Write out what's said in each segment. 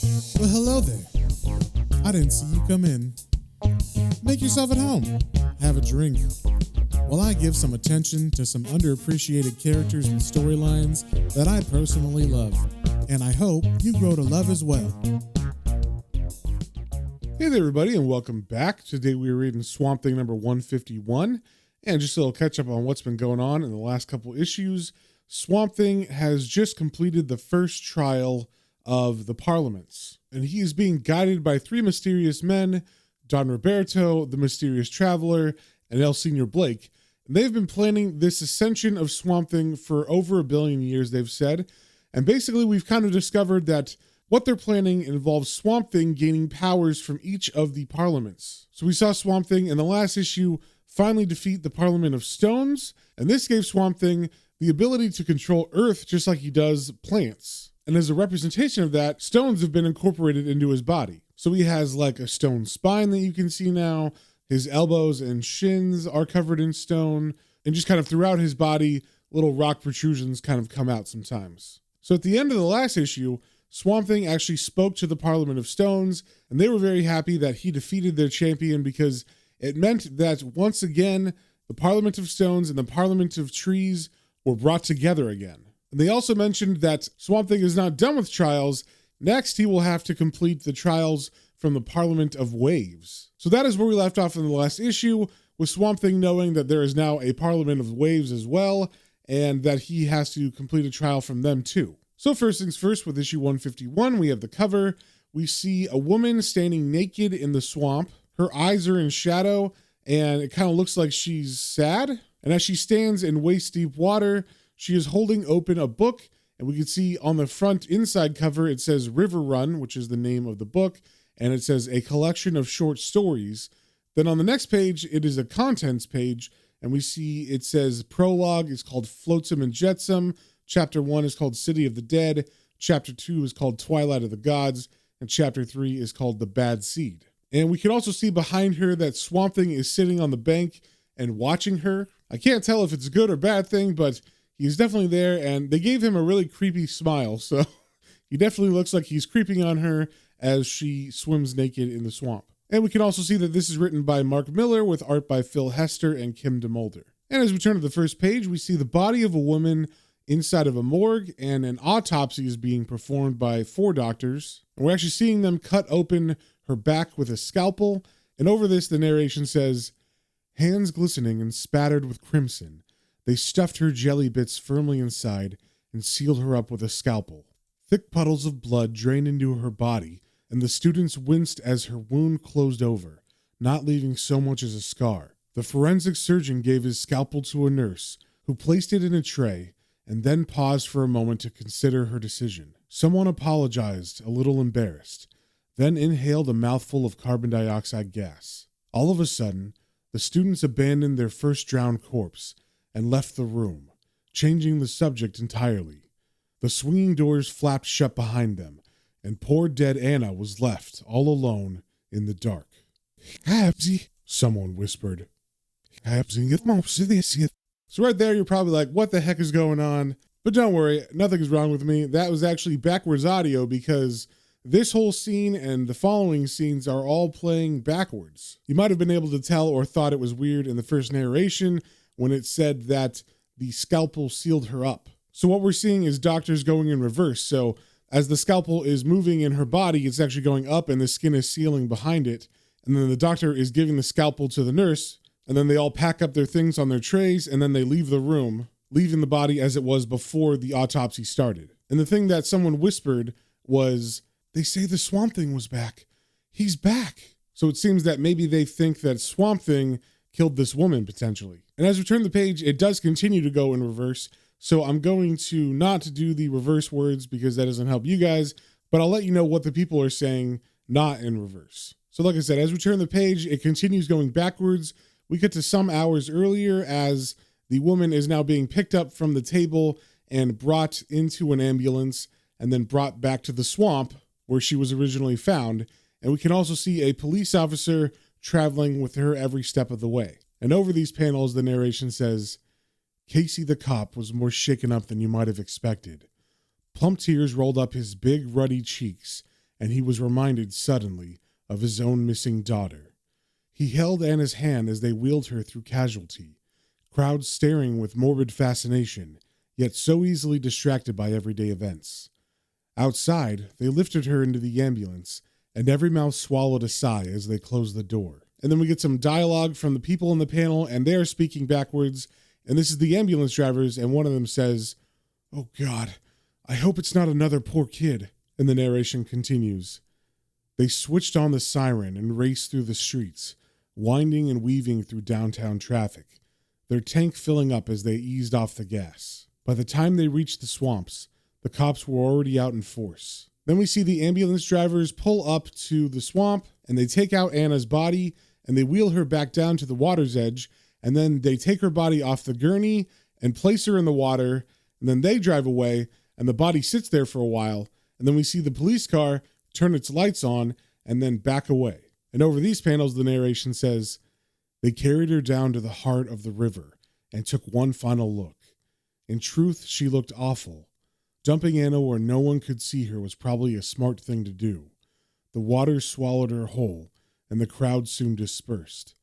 Well, hello there. I didn't see you come in. Make yourself at home. Have a drink. While I give some attention to some underappreciated characters and storylines that I personally love. And I hope you grow to love as well. Hey there, everybody, and welcome back. Today we are reading Swamp Thing number 151. And just a little catch up on what's been going on in the last couple issues. Swamp Thing has just completed the first trial of the Parliaments, and he is being guided by three mysterious men, Don Roberto, the mysterious traveler, and El Senior Blake. And they've been planning this ascension of Swamp Thing for over 1 billion years, they've said. And basically we've kind of discovered that what they're planning involves Swamp Thing gaining powers from each of the parliaments. So we saw Swamp Thing in the last issue finally defeat the Parliament of Stones, and this gave Swamp Thing the ability to control Earth just like he does plants. And as a representation of that, stones have been incorporated into his body. So he has like a stone spine that you can see now. His elbows and shins are covered in stone, and just kind of throughout his body, little rock protrusions kind of come out sometimes. So at the end of the last issue, Swamp Thing actually spoke to the Parliament of Stones, and they were very happy that he defeated their champion because it meant that once again, the Parliament of Stones and the Parliament of Trees were brought together again. And they also mentioned that Swamp Thing is not done with trials. Next, he will have to complete the trials from the Parliament of Waves. So that is where we left off in the last issue, with Swamp Thing knowing that there is now a Parliament of Waves as well, and that he has to complete a trial from them too. So first things first, with issue 151, we have the cover. We see a woman standing naked in the swamp. Her eyes are in shadow, and it kind of looks like she's sad. And as she stands in waist-deep water, she is holding open a book, and we can see on the front inside cover, it says River Run, which is the name of the book, and it says a collection of short stories. Then on the next page, it is a contents page, and we see it says Prologue is called Flotsam and Jetsam, Chapter 1 is called City of the Dead, Chapter 2 is called Twilight of the Gods, and Chapter 3 is called The Bad Seed. And we can also see behind her that Swamp Thing is sitting on the bank and watching her. I can't tell if it's a good or bad thing, but he's definitely there, and they gave him a really creepy smile, so he definitely looks like he's creeping on her as she swims naked in the swamp. And we can also see that this is written by Mark Miller with art by Phil Hester and Kim DeMolder. And as we turn to the first page, we see the body of a woman inside of a morgue, and an autopsy is being performed by 4 doctors. And we're actually seeing them cut open her back with a scalpel, and over this the narration says, "Hands glistening and spattered with crimson, they stuffed her jelly bits firmly inside and sealed her up with a scalpel. Thick puddles of blood drained into her body, and the students winced as her wound closed over, not leaving so much as a scar. The forensic surgeon gave his scalpel to a nurse, who placed it in a tray, and then paused for a moment to consider her decision. Someone apologized, a little embarrassed, then inhaled a mouthful of carbon dioxide gas. All of a sudden, the students abandoned their first drowned corpse and left the room, changing the subject entirely. The swinging doors flapped shut behind them, and poor dead Anna was left all alone in the dark." Someone whispered. So right there, you're probably like, what the heck is going on? But don't worry, nothing is wrong with me. That was actually backwards audio because this whole scene and the following scenes are all playing backwards. You might have been able to tell or thought it was weird in the first narration when it said that the scalpel sealed her up. So what we're seeing is doctors going in reverse. So as the scalpel is moving in her body, it's actually going up and the skin is sealing behind it. And then the doctor is giving the scalpel to the nurse, and then they all pack up their things on their trays, and then they leave the room, leaving the body as it was before the autopsy started. And the thing that someone whispered was, "They say the Swamp Thing was back. He's back." So it seems that maybe they think that Swamp Thing killed this woman, potentially. And as we turn the page, it does continue to go in reverse. So I'm going to not do the reverse words because that doesn't help you guys, but I'll let you know what the people are saying not in reverse. So like I said, as we turn the page, it continues going backwards. We get to some hours earlier as the woman is now being picked up from the table and brought into an ambulance and then brought back to the swamp where she was originally found. And we can also see a police officer traveling with her every step of the way. And over these panels, the narration says, "Casey the cop was more shaken up than you might have expected. Plump tears rolled up his big, ruddy cheeks, and he was reminded suddenly of his own missing daughter. He held Anna's hand as they wheeled her through casualty, crowds staring with morbid fascination, yet so easily distracted by everyday events. Outside, they lifted her into the ambulance, and every mouth swallowed a sigh as they closed the door. And then we get some dialogue from the people in the panel, and they are speaking backwards, and this is the ambulance drivers, and one of them says, "Oh God, I hope it's not another poor kid." And the narration continues. They switched on the siren and raced through the streets, winding and weaving through downtown traffic, their tank filling up as they eased off the gas. By the time they reached the swamps, the cops were already out in force. Then we see the ambulance drivers pull up to the swamp, and they take out Anna's body, and they wheel her back down to the water's edge, and then they take her body off the gurney and place her in the water, and then they drive away, and the body sits there for a while, and then we see the police car turn its lights on and then back away. And over these panels, the narration says, they carried her down to the heart of the river and took one final look. In truth, she looked awful. Dumping Anna where no one could see her was probably a smart thing to do. The water swallowed her whole, and the crowd soon dispersed.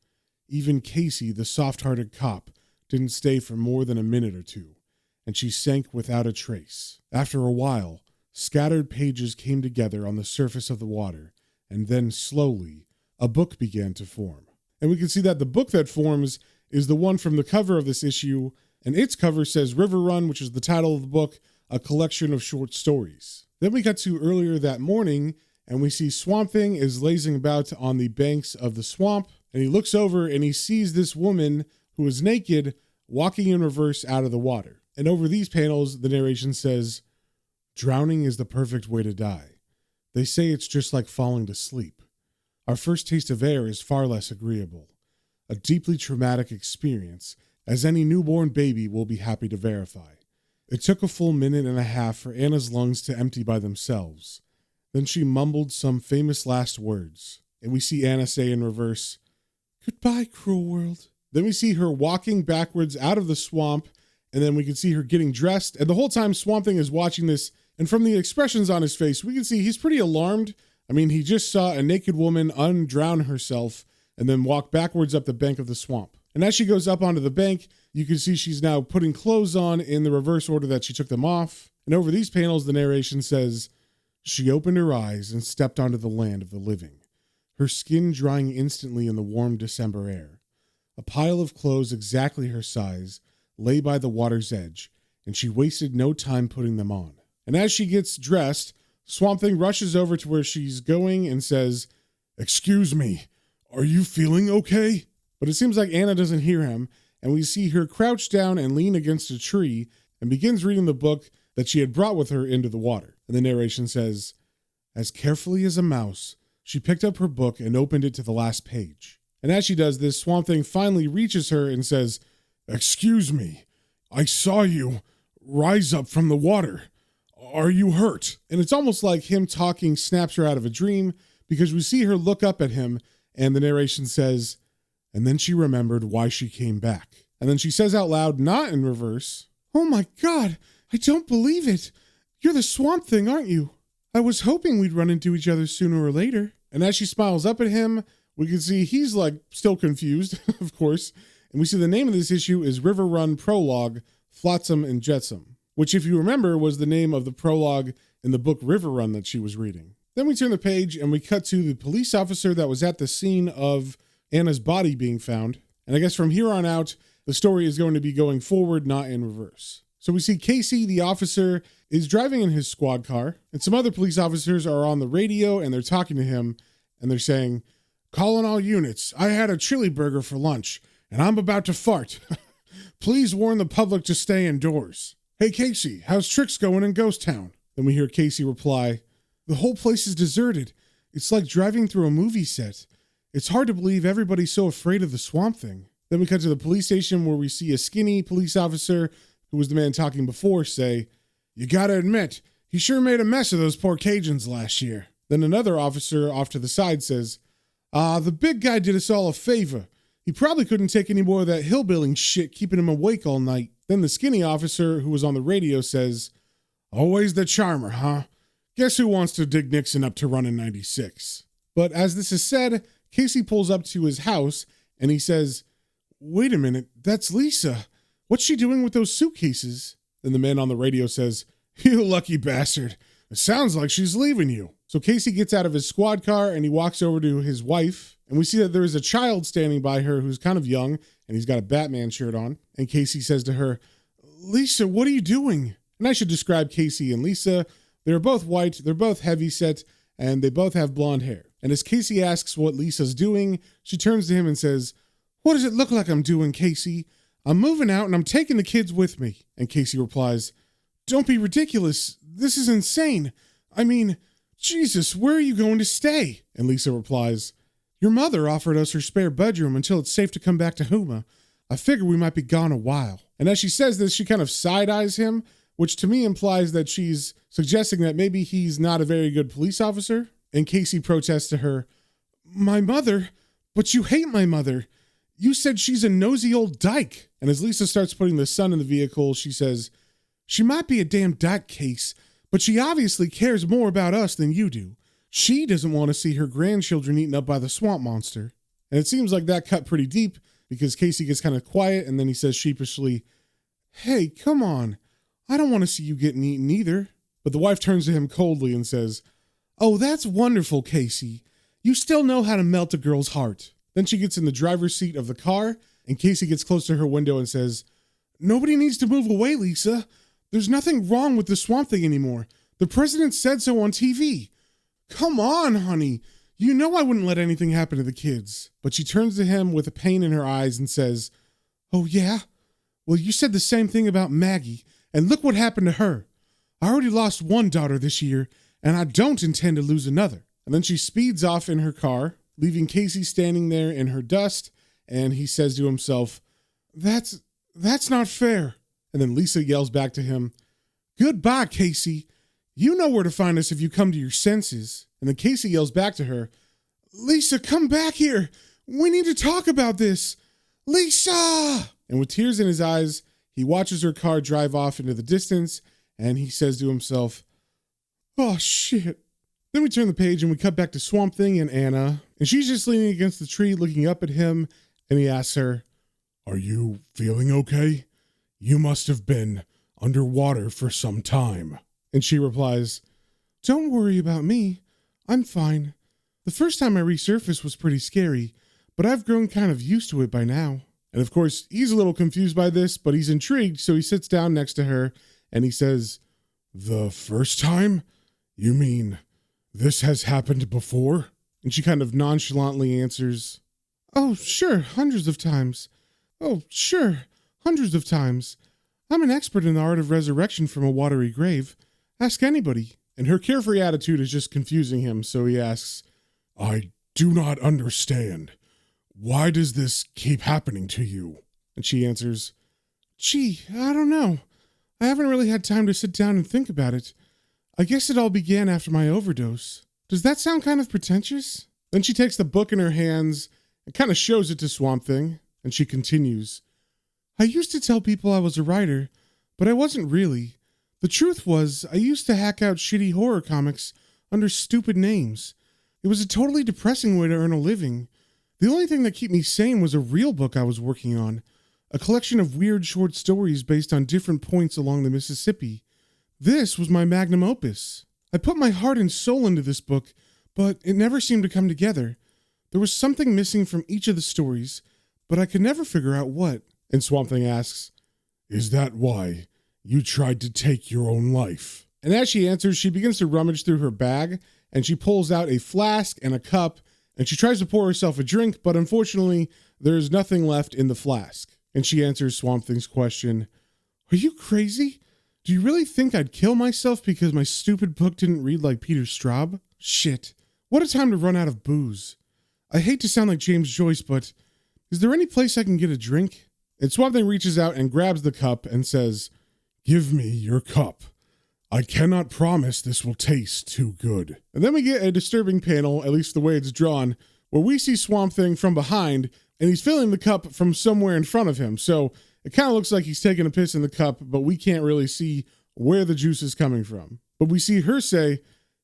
Even Casey, the soft-hearted cop, didn't stay for more than a minute or two, and she sank without a trace. After a while, scattered pages came together on the surface of the water, and then, slowly, a book began to form. And we can see that the book that forms is the one from the cover of this issue, and its cover says River Run, which is the title of the book, a collection of short stories. Then we got to earlier that morning, and we see Swamp Thing is lazing about on the banks of the swamp, and he looks over and he sees this woman who is naked walking in reverse out of the water. And over these panels, the narration says, drowning is the perfect way to die. They say it's just like falling to sleep. Our first taste of air is far less agreeable. A deeply traumatic experience, as any newborn baby will be happy to verify. It took a full minute and a half for Anna's lungs to empty by themselves. Then she mumbled some famous last words, and we see Anna say in reverse, "Goodbye, cruel world." Then we see her walking backwards out of the swamp, and then we can see her getting dressed, and the whole time Swamp Thing is watching this, and from the expressions on his face, we can see he's pretty alarmed. I mean, he just saw a naked woman undrown herself and then walk backwards up the bank of the swamp. And as she goes up onto the bank, you can see she's now putting clothes on in the reverse order that she took them off. And over these panels, the narration says, she opened her eyes and stepped onto the land of the living, her skin drying instantly in the warm December air. A pile of clothes exactly her size lay by the water's edge, and she wasted no time putting them on. And as she gets dressed, Swamp Thing rushes over to where she's going and says, "Excuse me, are you feeling okay?" But it seems like Anna doesn't hear him, and we see her crouch down and lean against a tree and begins reading the book that she had brought with her into the water. And the narration says, as carefully as a mouse, she picked up her book and opened it to the last page. And as she does this, Swamp Thing finally reaches her and says, "Excuse me, I saw you rise up from the water. Are you hurt?" And it's almost like him talking snaps her out of a dream, because we see her look up at him, and the narration says, and then she remembered why she came back. And then she says out loud, not in reverse, "Oh my God, I don't believe it. You're the Swamp Thing, aren't you? I was hoping we'd run into each other sooner or later." And as she smiles up at him, we can see he's like still confused, of course. And we see the name of this issue is River Run Prologue, Flotsam and Jetsam, which, if you remember, was the name of the prologue in the book River Run that she was reading. Then we turn the page and we cut to the police officer that was at the scene of Anna's body being found. And I guess from here on out, the story is going to be going forward, not in reverse. So we see Casey, the officer, is driving in his squad car, and some other police officers are on the radio and they're talking to him, and they're saying, "Calling all units. I had a chili burger for lunch, and I'm about to fart. Please warn the public to stay indoors. Hey, Casey, how's tricks going in Ghost Town?" Then we hear Casey reply, "The whole place is deserted. It's like driving through a movie set. It's hard to believe everybody's so afraid of the Swamp Thing." Then we cut to the police station where we see a skinny police officer, who was the man talking before, say, "You gotta admit, he sure made a mess of those poor Cajuns last year." Then another officer off to the side says, "The big guy did us all a favor. He probably couldn't take any more of that hillbilling shit keeping him awake all night." Then the skinny officer who was on the radio says, "Always the charmer, huh? Guess who wants to dig Nixon up to run in 96? But as this is said, Casey pulls up to his house and he says, "Wait a minute, that's Lisa. What's she doing with those suitcases?" Then the man on the radio says, "You lucky bastard. It sounds like she's leaving you." So Casey gets out of his squad car and he walks over to his wife, and we see that there is a child standing by her who's kind of young, and he's got a Batman shirt on. And Casey says to her, "Lisa, what are you doing?" And I should describe Casey and Lisa. They're both white, they're both heavyset, and they both have blonde hair. And as Casey asks what Lisa's doing, she turns to him and says, "What does it look like I'm doing, Casey? I'm moving out and I'm taking the kids with me." And Casey replies, "Don't be ridiculous. This is insane. I mean, Jesus, where are you going to stay?" And Lisa replies, "Your mother offered us her spare bedroom until it's safe to come back to Huma. I figure we might be gone a while." And as she says this, she kind of side-eyes him, which to me implies that she's suggesting that maybe he's not a very good police officer. And Casey protests to her, "My mother? But you hate my mother. You said she's a nosy old dyke." And as Lisa starts putting the son in the vehicle, she says, "She might be a damn dyke, Case, but she obviously cares more about us than you do. She doesn't want to see her grandchildren eaten up by the swamp monster." And it seems like that cut pretty deep, because Casey gets kind of quiet and then he says sheepishly, "Hey, come on. I don't want to see you getting eaten either." But the wife turns to him coldly and says, "Oh, that's wonderful, Casey. You still know how to melt a girl's heart." Then she gets in the driver's seat of the car, and Casey gets close to her window and says, "Nobody needs to move away, Lisa. There's nothing wrong with the Swamp Thing anymore. The president said so on TV. Come on, honey. You know I wouldn't let anything happen to the kids." But she turns to him with a pain in her eyes and says, "Oh, yeah? Well, you said the same thing about Maggie, and look what happened to her. I already lost one daughter this year, and I don't intend to lose another." And then she speeds off in her car, leaving Casey standing there in her dust, and he says to himself, That's not fair." And then Lisa yells back to him, "Goodbye, Casey. You know where to find us if you come to your senses." And then Casey yells back to her, "Lisa, come back here. We need to talk about this. Lisa!" And with tears in his eyes, he watches her car drive off into the distance, and he says to himself, "Oh, shit." Then we turn the page and we cut back to Swamp Thing and Anna, and she's just leaning against the tree looking up at him, and he asks her, "Are you feeling okay? You must have been underwater for some time." And she replies, "Don't worry about me. I'm fine. The first time I resurfaced was pretty scary, but I've grown kind of used to it by now." And of course, he's a little confused by this, but he's intrigued, so he sits down next to her, and he says, "The first time? You mean this has happened before?" And she kind of nonchalantly answers, "Oh, sure, hundreds of times. Oh, sure, hundreds of times. I'm an expert in the art of resurrection from a watery grave. Ask anybody." And her carefree attitude is just confusing him, so he asks, "I do not understand. Why does this keep happening to you?" And she answers, "Gee, I don't know. I haven't really had time to sit down and think about it. I guess it all began after my overdose. Does that sound kind of pretentious?" Then she takes the book in her hands and kind of shows it to Swamp Thing, and she continues, "I used to tell people I was a writer, but I wasn't really. The truth was, I used to hack out shitty horror comics under stupid names. It was a totally depressing way to earn a living. The only thing that kept me sane was a real book I was working on, a collection of weird short stories based on different points along the Mississippi. This was my magnum opus. I put my heart and soul into this book, but it never seemed to come together. There was something missing from each of the stories, but I could never figure out what." And Swamp Thing asks, "Is that why you tried to take your own life?" And as she answers, she begins to rummage through her bag, and she pulls out a flask and a cup, and she tries to pour herself a drink, but unfortunately, there is nothing left in the flask. And she answers Swamp Thing's question, "Are you crazy? Do you really think I'd kill myself because my stupid book didn't read like Peter Straub? Shit, what a time to run out of booze. I hate to sound like James Joyce, but is there any place I can get a drink?" And Swamp Thing reaches out and grabs the cup and says, "Give me your cup. I cannot promise this will taste too good." And then we get a disturbing panel, at least the way it's drawn, where we see Swamp Thing from behind, and he's filling the cup from somewhere in front of him. So it kind of looks like he's taking a piss in the cup, but we can't really see where the juice is coming from. But we see her say,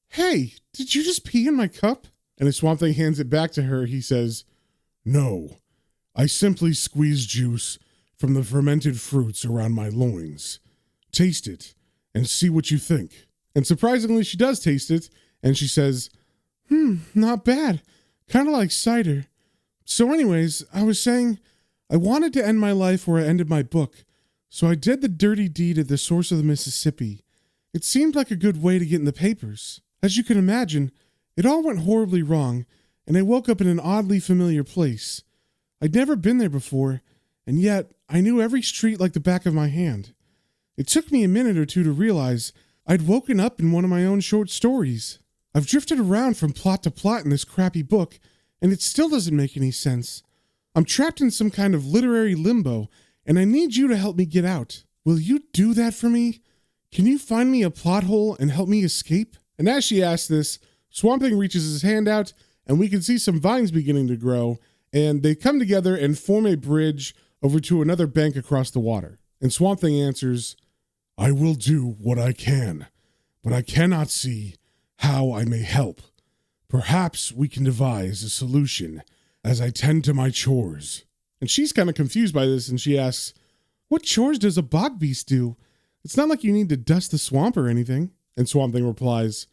"Hey, did you just pee in my cup?" And as Swamp Thing hands it back to her, he says, "No, I simply squeezed juice from the fermented fruits around my loins. Taste it and see what you think." And surprisingly, she does taste it, and she says, "Not bad. Kind of like cider. So anyways, I was saying, I wanted to end my life where I ended my book, so I did the dirty deed at the source of the Mississippi. It seemed like a good way to get in the papers. As you can imagine, it all went horribly wrong, and I woke up in an oddly familiar place. I'd never been there before, and yet I knew every street like the back of my hand. It took me a minute or two to realize I'd woken up in one of my own short stories. I've drifted around from plot to plot in this crappy book, and it still doesn't make any sense. I'm trapped in some kind of literary limbo, and I need you to help me get out. Will you do that for me? Can you find me a plot hole and help me escape?" And as she asks this, Swamp Thing reaches his hand out, and we can see some vines beginning to grow, and they come together and form a bridge over to another bank across the water. And Swamp Thing answers, "I will do what I can, but I cannot see how I may help. Perhaps we can devise a solution as I tend to my chores." And she's kind of confused by this, and she asks, "What chores does a bog beast do? It's not like you need to dust the swamp or anything." And Swamp Thing replies,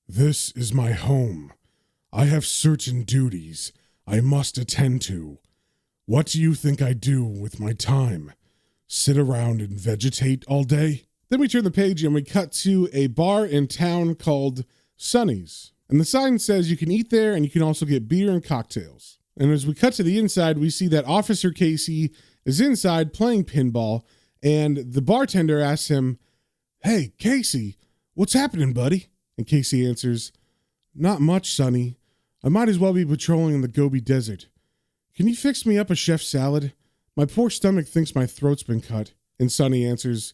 "This is my home. I have certain duties I must attend to. What do you think I do with my time? Sit around and vegetate all day?" Then we turn the page and we cut to a bar in town called Sonny's. And the sign says you can eat there and you can also get beer and cocktails. And as we cut to the inside, we see that Officer Casey is inside playing pinball, and the bartender asks him, "Hey, Casey, what's happening, buddy?" And Casey answers, "Not much, Sonny. I might as well be patrolling in the Gobi Desert. Can you fix me up a chef salad? My poor stomach thinks my throat's been cut." And Sonny answers,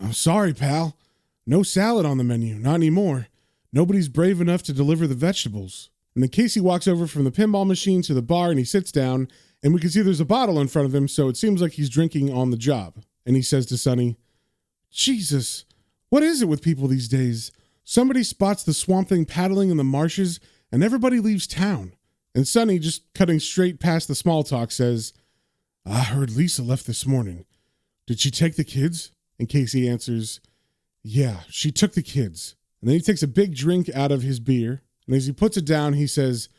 "I'm sorry, pal. No salad on the menu, not anymore. Nobody's brave enough to deliver the vegetables." And then Casey walks over from the pinball machine to the bar and he sits down, and we can see there's a bottle in front of him, so it seems like he's drinking on the job. And he says to Sonny, "Jesus, what is it with people these days? Somebody spots the Swamp Thing paddling in the marshes and everybody leaves town." And Sonny, just cutting straight past the small talk, says, "I heard Lisa left this morning. Did she take the kids?" And Casey answers, "Yeah, she took the kids." And then he takes a big drink out of his beer, and as he puts it down, he says,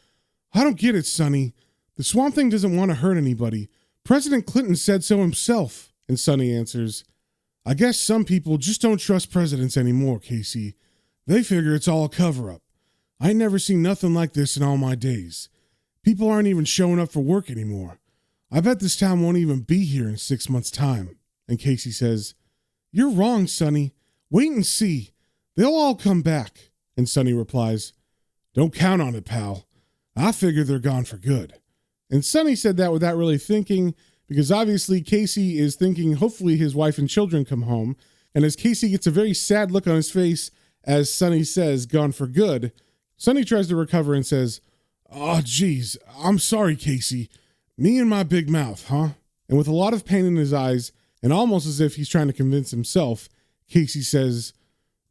"I don't get it, Sonny. The Swamp Thing doesn't want to hurt anybody. President Clinton said so himself." And Sonny answers, "I guess some people just don't trust presidents anymore, Casey. They figure it's all a cover-up. I ain't never seen nothing like this in all my days. People aren't even showing up for work anymore. I bet this town won't even be here in 6 months' time." And Casey says, "You're wrong, Sonny. Wait and see. They'll all come back." And Sonny replies, "Don't count on it, pal. I figure they're gone for good." And Sonny said that without really thinking, because obviously Casey is thinking hopefully his wife and children come home. And as Casey gets a very sad look on his face as Sonny says, "gone for good," Sonny tries to recover and says, "Oh, geez, I'm sorry, Casey. Me and my big mouth, huh?" And with a lot of pain in his eyes, and almost as if he's trying to convince himself, Casey says,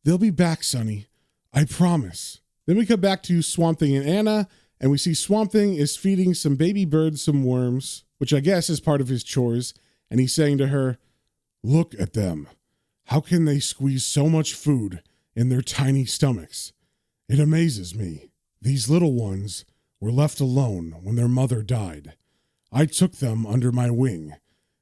"They'll be back, Sonny. I promise." Then we come back to Swamp Thing and Anna, and we see Swamp Thing is feeding some baby birds some worms, which I guess is part of his chores, and he's saying to her, "Look at them. How can they squeeze so much food in their tiny stomachs? It amazes me. These little ones were left alone when their mother died. I took them under my wing,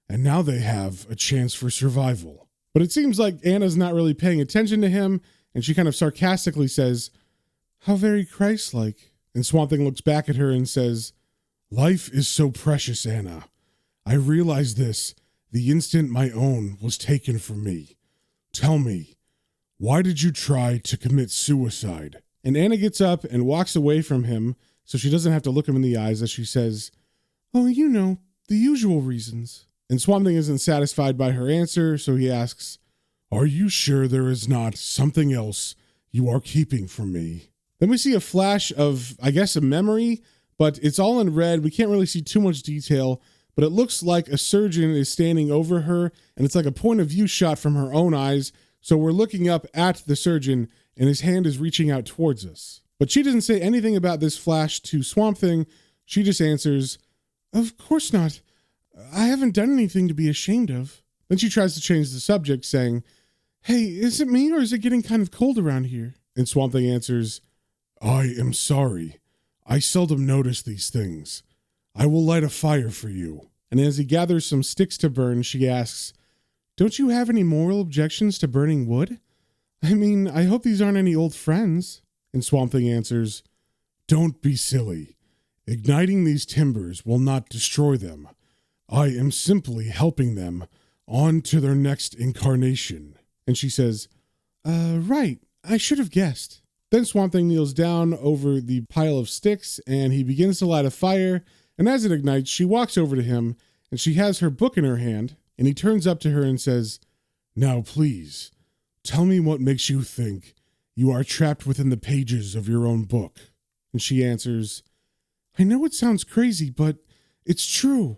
and now they have a chance for survival." But it seems like Anna's not really paying attention to him, and she kind of sarcastically says, "How very Christ-like." And Swamp Thing looks back at her and says, "Life is so precious, Anna. I realized this the instant my own was taken from me. Tell me, why did you try to commit suicide?" And Anna gets up and walks away from him so she doesn't have to look him in the eyes as she says, "Oh, you know, the usual reasons." And Swamp Thing isn't satisfied by her answer, so he asks, "Are you sure there is not something else you are keeping from me?" Then we see a flash of, I guess, a memory, but it's all in red. We can't really see too much detail, but it looks like a surgeon is standing over her, and it's like a point of view shot from her own eyes. So we're looking up at the surgeon, and his hand is reaching out towards us. But she doesn't say anything about this flash to Swamp Thing. She just answers, "Of course not. I haven't done anything to be ashamed of." Then she tries to change the subject, saying, "Hey, is it me or is it getting kind of cold around here?" And Swamp Thing answers, "I am sorry. I seldom notice these things. I will light a fire for you." And as he gathers some sticks to burn, she asks, "Don't you have any moral objections to burning wood? I mean, I hope these aren't any old friends." And Swamp Thing answers, "Don't be silly. Igniting these timbers will not destroy them. I am simply helping them on to their next incarnation." And she says, Right, I should have guessed." Then Swamp Thing kneels down over the pile of sticks and he begins to light a fire. And as it ignites, she walks over to him and she has her book in her hand. And he turns up to her and says, "Now, please, tell me what makes you think you are trapped within the pages of your own book." And she answers, "I know it sounds crazy, but it's true.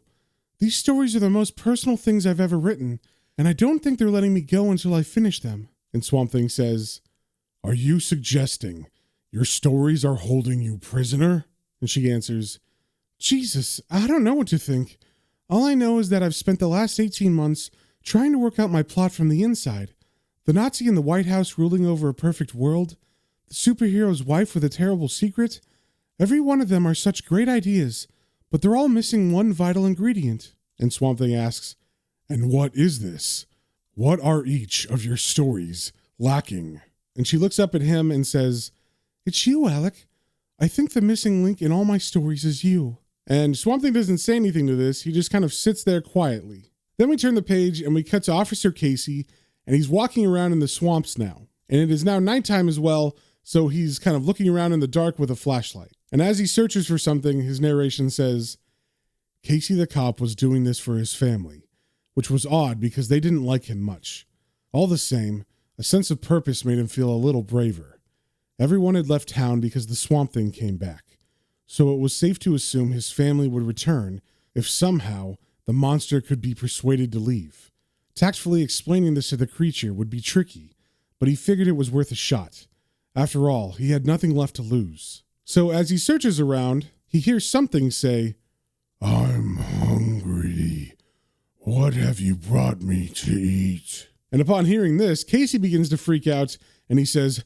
These stories are the most personal things I've ever written, and I don't think they're letting me go until I finish them." And Swamp Thing says, "Are you suggesting your stories are holding you prisoner?" And she answers, "Jesus, I don't know what to think. All I know is that I've spent the last 18 months trying to work out my plot from the inside. The Nazi in the White House ruling over a perfect world, the superhero's wife with a terrible secret. Every one of them are such great ideas, but they're all missing one vital ingredient." And Swamp Thing asks, "And what is this? What are each of your stories lacking?" And she looks up at him and says, "It's you, Alec. I think the missing link in all my stories is you." And Swamp Thing doesn't say anything to this. He just kind of sits there quietly. Then we turn the page and we cut to Officer Casey, and he's walking around in the swamps now. And it is now nighttime as well, so he's kind of looking around in the dark with a flashlight. And as he searches for something, his narration says, "Casey the cop was doing this for his family," which was odd because they didn't like him much. All the same, a sense of purpose made him feel a little braver. Everyone had left town because the Swamp Thing came back, so it was safe to assume his family would return if somehow the monster could be persuaded to leave. Tactfully explaining this to the creature would be tricky, but he figured it was worth a shot. After all, he had nothing left to lose. So as he searches around, he hears something say, "I'm hungry. What have you brought me to eat?" And upon hearing this, Casey begins to freak out, and he says,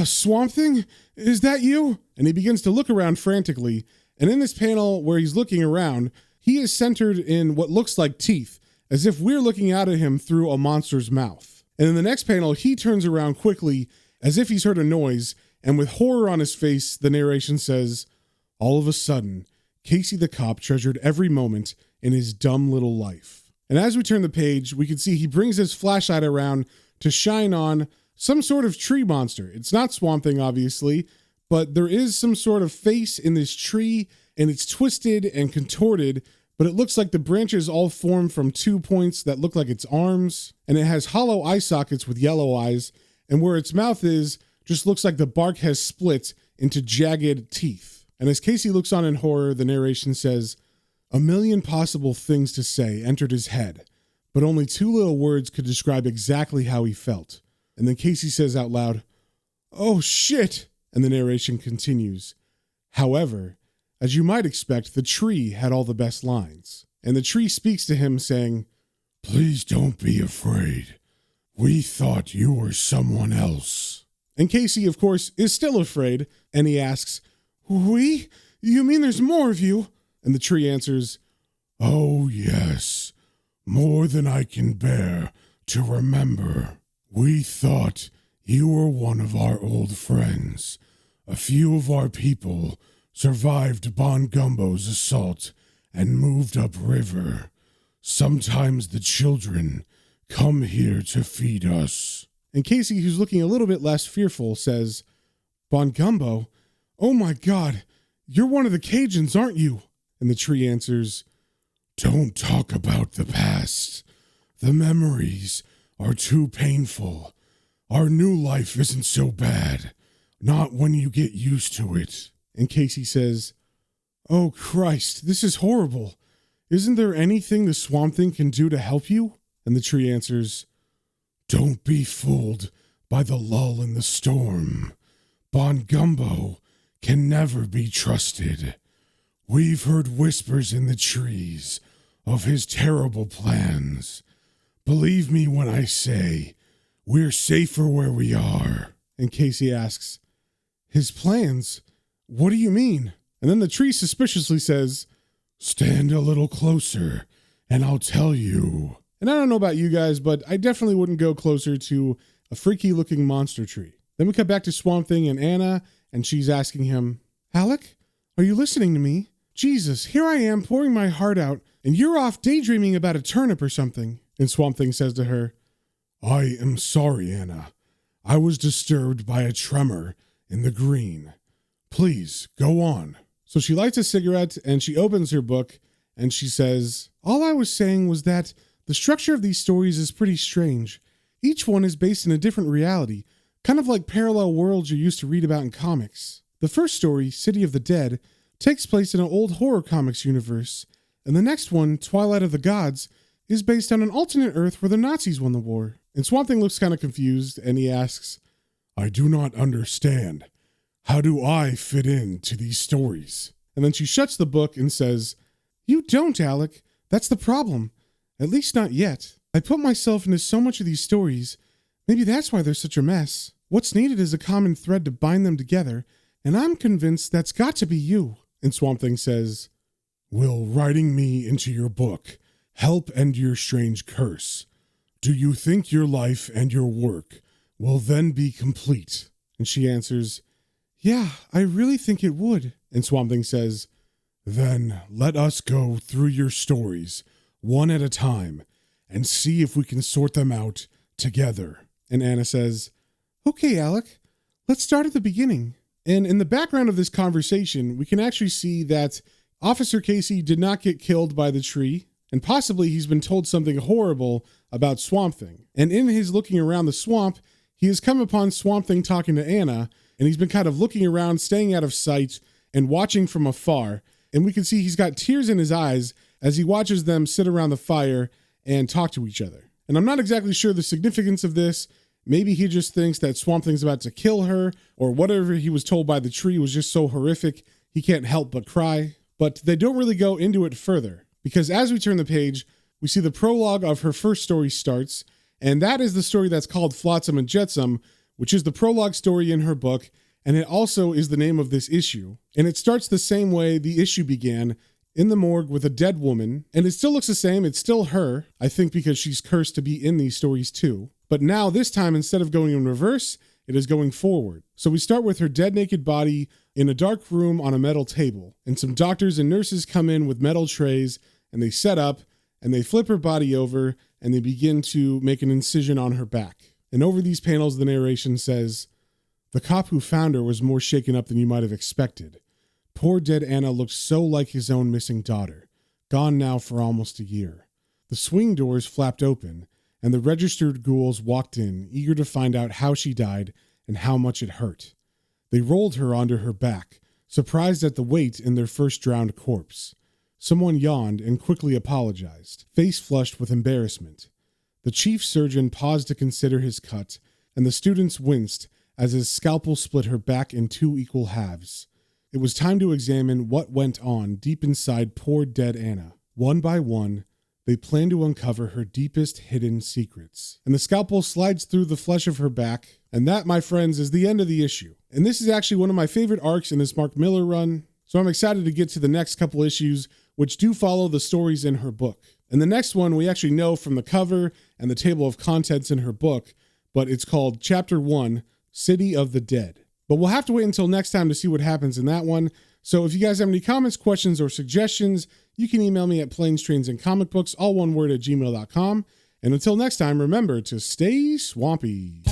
Swamp Thing, is that you?" And he begins to look around frantically, and in this panel where he's looking around, he is centered in what looks like teeth, as if we're looking out at him through a monster's mouth. And in the next panel, he turns around quickly, as if he's heard a noise, and with horror on his face, the narration says, "All of a sudden, Casey the cop treasured every moment in his dumb little life." And as we turn the page, we can see he brings his flashlight around to shine on some sort of tree monster. It's not Swamp Thing, obviously, but there is some sort of face in this tree, and it's twisted and contorted, but it looks like the branches all form from 2 points that look like its arms, and it has hollow eye sockets with yellow eyes, and where its mouth is just looks like the bark has split into jagged teeth. And as Casey looks on in horror, the narration says, "A million possible things to say entered his head, but only 2 little words could describe exactly how he felt." And then Casey says out loud, "Oh shit!" And the narration continues. However, as you might expect, the tree had all the best lines. And the tree speaks to him saying, "Please don't be afraid. We thought you were someone else." And Casey, of course, is still afraid, and he asks, "We? You mean there's more of you?" And the tree answers, "Oh yes, more than I can bear to remember. We thought you were one of our old friends. A few of our people survived Bon Gumbo's assault and moved upriver. Sometimes the children come here to feed us." And Casey, who's looking a little bit less fearful, says, "Bon Gumbo? Oh my God, you're one of the Cajuns, aren't you?" And the tree answers, "Don't talk about the past. The memories are too painful. Our new life isn't so bad. Not when you get used to it." And Casey says, "Oh Christ, this is horrible. Isn't there anything the Swamp Thing can do to help you?" And the tree answers, "Don't be fooled by the lull in the storm. Bon Gumbo can never be trusted. We've heard whispers in the trees of his terrible plans. Believe me when I say we're safer where we are." And Casey asks, "His plans? What do you mean?" And then the tree suspiciously says, "Stand a little closer and I'll tell you." And I don't know about you guys, but I definitely wouldn't go closer to a freaky looking monster tree. Then we cut back to Swamp Thing and Anna, and she's asking him, "Alec, are you listening to me? Jesus, here I am pouring my heart out, and you're off daydreaming about a turnip or something." And Swamp Thing says to her, "I am sorry, Anna. I was disturbed by a tremor in the green. Please, go on." So she lights a cigarette, and she opens her book, and she says, "All I was saying was that the structure of these stories is pretty strange. Each one is based in a different reality, kind of like parallel worlds you used to read about in comics. The first story, City of the Dead, takes place in an old horror comics universe, and the next one, Twilight of the Gods, is based on an alternate Earth where the Nazis won the war." And Swamp Thing looks kind of confused, and he asks, "I do not understand. How do I fit into these stories?" And then she shuts the book and says, "You don't, Alec. That's the problem. At least not yet. I put myself into so much of these stories. Maybe that's why they're such a mess. What's needed is a common thread to bind them together, and I'm convinced that's got to be you." And Swamp Thing says, "Will writing me into your book help end your strange curse? Do you think your life and your work will then be complete?" And she answers, "Yeah, I really think it would." And Swamp Thing says, "Then let us go through your stories one at a time and see if we can sort them out together." And Anna says, "Okay, Alec, let's start at the beginning." And in the background of this conversation, we can actually see that Officer Casey did not get killed by the tree, and possibly he's been told something horrible about Swamp Thing. And in his looking around the swamp, he has come upon Swamp Thing talking to Anna, and he's been kind of looking around, staying out of sight, and watching from afar. And we can see he's got tears in his eyes as he watches them sit around the fire and talk to each other. And I'm not exactly sure the significance of this. Maybe he just thinks that Swamp Thing's about to kill her, or whatever he was told by the tree was just so horrific, he can't help but cry. But they don't really go into it further, because as we turn the page, we see the prologue of her first story starts, and that is the story that's called Flotsam and Jetsam, which is the prologue story in her book, and it also is the name of this issue. And it starts the same way the issue began, in the morgue with a dead woman, and it still looks the same. It's still her, I think because she's cursed to be in these stories too. But now, this time, instead of going in reverse, it is going forward. So we start with her dead naked body in a dark room on a metal table, and some doctors and nurses come in with metal trays, and they set up, and they flip her body over, and they begin to make an incision on her back. And over these panels, the narration says, "The cop who found her was more shaken up than you might have expected. Poor dead Anna looked so like his own missing daughter, gone now for almost a year." The swing doors flapped open, and the registered ghouls walked in, eager to find out how she died and how much it hurt. They rolled her onto her back, surprised at the weight in their first drowned corpse. Someone yawned and quickly apologized, face flushed with embarrassment. The chief surgeon paused to consider his cut, and the students winced as his scalpel split her back in two equal halves. It was time to examine what went on deep inside poor dead Anna. One by one, they planned to uncover her deepest hidden secrets. And the scalpel slides through the flesh of her back, and that, my friends, is the end of the issue. And this is actually one of my favorite arcs in this Mark Millar run, so I'm excited to get to the next couple issues, which do follow the stories in her book. And the next one we actually know from the cover and the table of contents in her book, but it's called Chapter 1, City of the Dead. But we'll have to wait until next time to see what happens in that one. So if you guys have any comments, questions, or suggestions, you can email me at planestrains.and-comicbooks, all one word, @gmail.com. And until next time, remember to stay swampy.